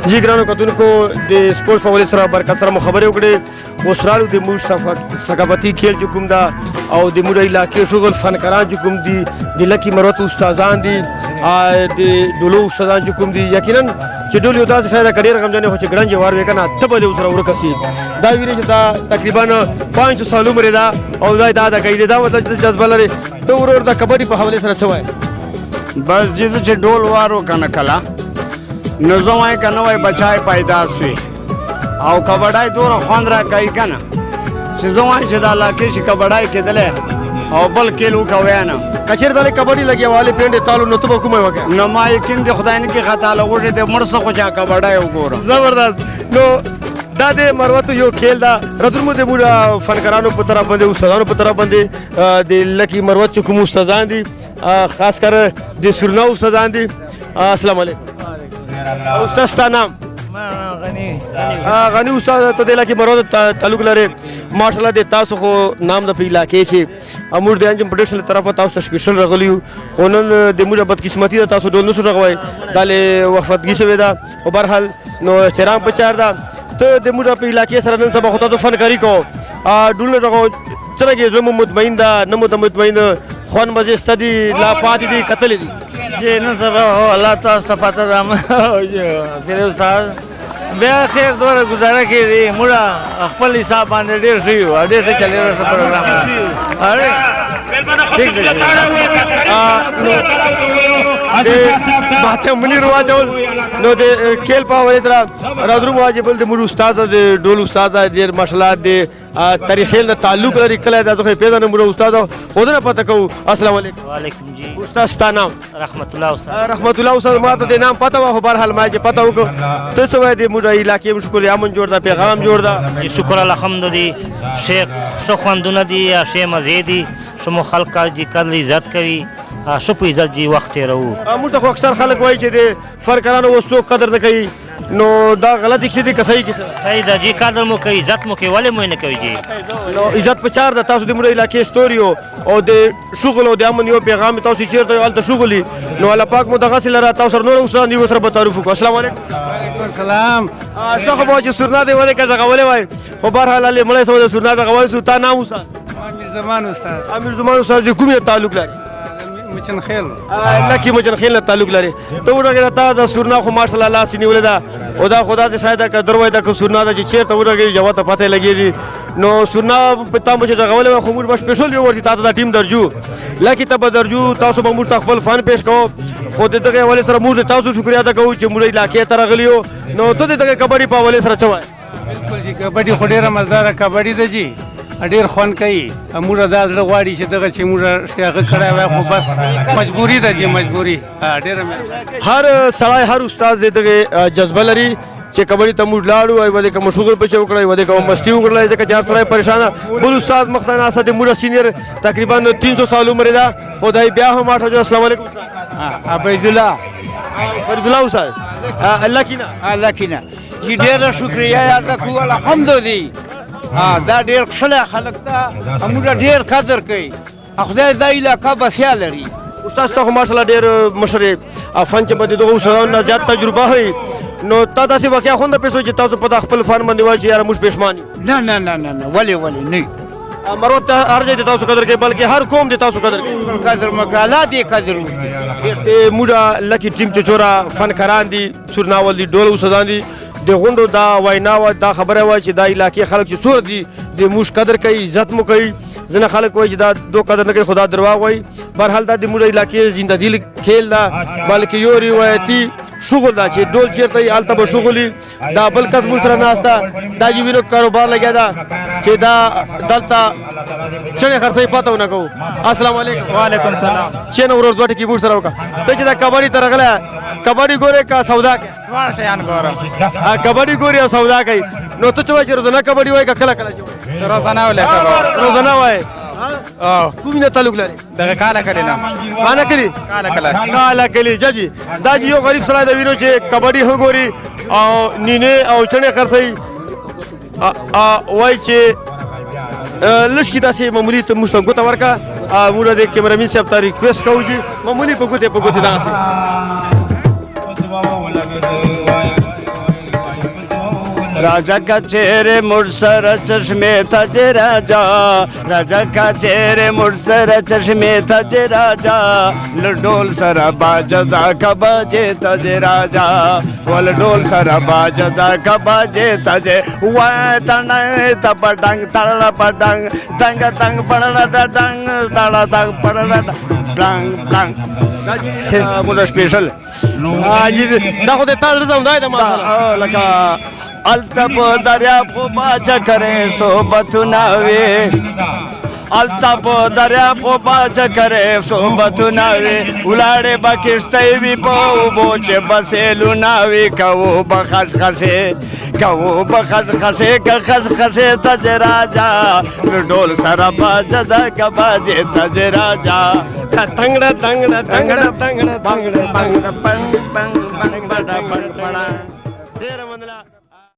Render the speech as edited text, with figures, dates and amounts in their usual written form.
جی ګرانو کتونکو د سپورټ په حوالې سره برکت سره مو خبرې وکړې. اوس راغلو د موږ ثقافتي کھیل چې کوم ده او د موږ علاقې شغل فنکاران چې کوم دي د لکي مروت استادان دي د ډولو استادان چې کوم دي یقینا چې ډول یو داسې شاید کډیر غمجنې خو چې ګړنج وار وې کنه ته به سره ورکسي دا ویری چې دا تقریبا 500 سال عمر دا او دا کوي دا مطلب جذبه لري. ته ورور د کبډي په حواله سره څه وایي؟ بس جیسے چې ډول وارو کنه کلا نو زمای کنه وای بچای پیدا شي او کبډای دور خوند را کوي کنه چې زمای چې دا لاکه شي کبډای کېدل او بل کېلو کوي نه کچیر دلې کبډي لګي والے پینډه تالو نو ته کومه وکه نو ما یقین دي خدای نه کې خطا لغوشه دې مرسه خو چا کبډای وګورم زبردست. نو دا د مروت یو کھیل دا راترمو د موږ فنکارانو په طرف باندې استادانو په طرف باندې د لکی مروت کوم استادان دي خاص کر د سرنا استادان دي. السلام علیکم استاد ستا نام؟ غنی استاد ته د لکی مروت تعلق لري ماشاءالله د تاسو خو نام د په علاقې شي امور د انجم پروډکشن طرفه تاسو سپیشل راغلیو خو نن د موږ بدقسمتي ده تاسو ډول نو سره غوي د وقفتګي شوی ده او بهرحال نو احترام پچار ده ته د موږ په علاقې سره نن سبا خو تاسو فنکاري کو ډول دغه څنګه زمو مطمئن ده نه مطمئن خوان مزه استدي لا پاتې دي قتل دي جی نن سبا الله تاسو ته پته ده پیر استاد بیا خیر دوره گزاره کړي موږ خپل حساب باندې ډیر شي او ډیر څه چلی ورسره پروګرام اره ٹھیک ده ماته منی رواجول نو د کېل په حواله سره راځو واجبل د موږ استاد د ډول استاد ډیر ماشاءالله د تاریخي له تعلق لري کله د ځخه پیژنه موږ استاد او نه پته کو. السلام علیکم. وعلیکم جی. استاد ستا نام؟ رحمت الله استاد. رحمت الله استاد ماته د نام پته و خو بهرحال ما چې پته وکړ ته څه وایې د موږ علاقې مشکل امن جوړ ده پیغام جوړ ده شکر الحمدلله شیخ شو خواندونه دي یا شی مزيدي شمو خلق جی کل عزت کوي شو په عزت جی وخت راو موږ خو اکثر خلک وایي چې د فرقانو وسو قدر نه کوي نو دا غلطی کسی دی که صحیح کسی صحیح ده جی قدر مو کوي عزت مو کوي ولې مو نه کوي جی نو عزت په چار ده تاسو د موږ علاقې ستوریو او د شغل او د امن یو پیغام تاسو چیرته هلته شغلي نو الله پاک مو دغسې لره تاسو سره نور استادان دي ورسره به تعارف وکړو. السلام علیکم. وعلیکم السلام. ښه خو به چې سرنا دی ولې که زغولی وای خو بهرحال هلې مړی سوی د سرنا زغولی سو تا نام استاد؟ امیر زمان استاد. امیر زمان استاد د کومې تعلق لري؟ مچن خیل لکه مچن خیل ته تعلق لري. ته وډګره تا د سرنا خو ماشاءالله لاس نیولې ده او دا خدا ته شاید که دروي دا که سرنا ده چې چیرته وډګي جواب ته پته لګېږي نو سرنا په تاسو چې غوړې خو موږ بس سپیشل یو ورته تاسو د ټیم درجو لکه ته به درجو تاسو به موږ خپل فن پیش کوو خو دغه حواله سره موږ تاسو شکریا ادا کوو چې موږ علاقې ته راغلیو نو ته دغه کبډي په حواله سره څه وایې؟ بالکل جی کبډي خو ډیره مزدار کبډي ده جی ډیر خوان کوي موږ دا زړه غواړي چې دغه چې موږ هغه کړی وای خو بس مجبوري ده جی مجبوري ډیره هر سړی هر استاد دغه جذبه لري چې کبډي ته موږ لاړو او ودې کوم شغل په چو کړی ودې کوم مستی وکړل ځکه چې هر سړی پریشانه بل استاد مختانه اسد موږ سینیئر تقریبا 300 سال عمر ده خدای بیا هم اټه. السلام علیکم. عبید الله فرید الله استاد الله کینا جی ډیره شکریا ادا کوو الحمدلله دا ډیر ښه خلک ته موږ ډیر قدر کوي خدای دا علاقه بسیا لري. استاد ته ماشاءالله ډیر مشر افن چې بده دغه استادانو زیات تجربه وي نو تا داسې واقعیا خوند پېښو چې تاسو په خپل فن باندې وایي چې یاره موږ پښمانی نه نه نه نه نه ولې نه مروت هر ځای د تاسو قدر کوي بلکې هر قوم د تاسو قدر کوي قدر مکالا دی قدر موږ لکه ټیم چې چورا فنکاران دي سرناول دي ډول استادان دي د غونډو دا وینا دا خبره وای چې دا علاقې خلک چې څور دي د موږ قدر کوي عزت مو کوي ځنه خلک وایي چې دا دو قدر نه کوي خدا درواغ وایي بهرحال دا د موږ علاقې زنده‌دل کھیل ده بلکې یو روایتي شغل ده چې ډول چیرته یې هلته به شغلي دا بل کس موږ سره ناسته دا یو کاروبار لګیا ده چې دا دلته چڼې خرڅوي پته ونه کوو. السلام علیکم. وعلیکم السلام. چې نه ورور دوه ټکي موږ سره وکړه ته چې دا کبډي ته راغلی کبډي ګورې که سودا کوې؟ دواړه شیان ګورم. کبډي ګورې او سودا کوي نو ته څه وایې چې روزانه کبډي وایې که کله کله چې وایې؟ روزانه ولې روزانه وایې. کوم نه تعلق لري؟ دغه کاله کړي نه معنا کړي کاله کړي ججي دا یو غریب سړی د وینو چې کبډي هم ګوري او نینې او چڼې خرڅوي وایي چې لږ کې داسې معمولي ته موږ ته ګوته ورکړه موږ د کیمرامین صاحب ته ریکویسټ کوو چې معمولي په ګوتې دغسې राजा का चेहरे मुर्सर चश्मे तजे राजा राजा का चेहरे मुर्सर चश्मे तजे राजा लडोल सरा बाजदा का बाजे तजे राजा वल डोल सरा बाजदा का बाजे तजे वा तंग तपडंग तळा पडंग तंग तंग पडला डंग तळा तंग पडला डंग डंग मुला स्पेशल दाखव ते ताल जाऊन माणसाला लका अल्ताप दर्या फोबाच्या करे सोबत नावे अल्ताप दर्या फोबाच्या करे सोबत नावे उलाडे बाकीस्तैवी पाऊ बोचे बसेलू नावे कवो बखस खसे खस खसे तजे राजा डोल सरा बाजदा का बाजे तजे राजा तंगडा तंगडा तंगडा तंगडा तंगडा पंग पंग पंग पंग पंग बडा पंग पडा तेरा मंदला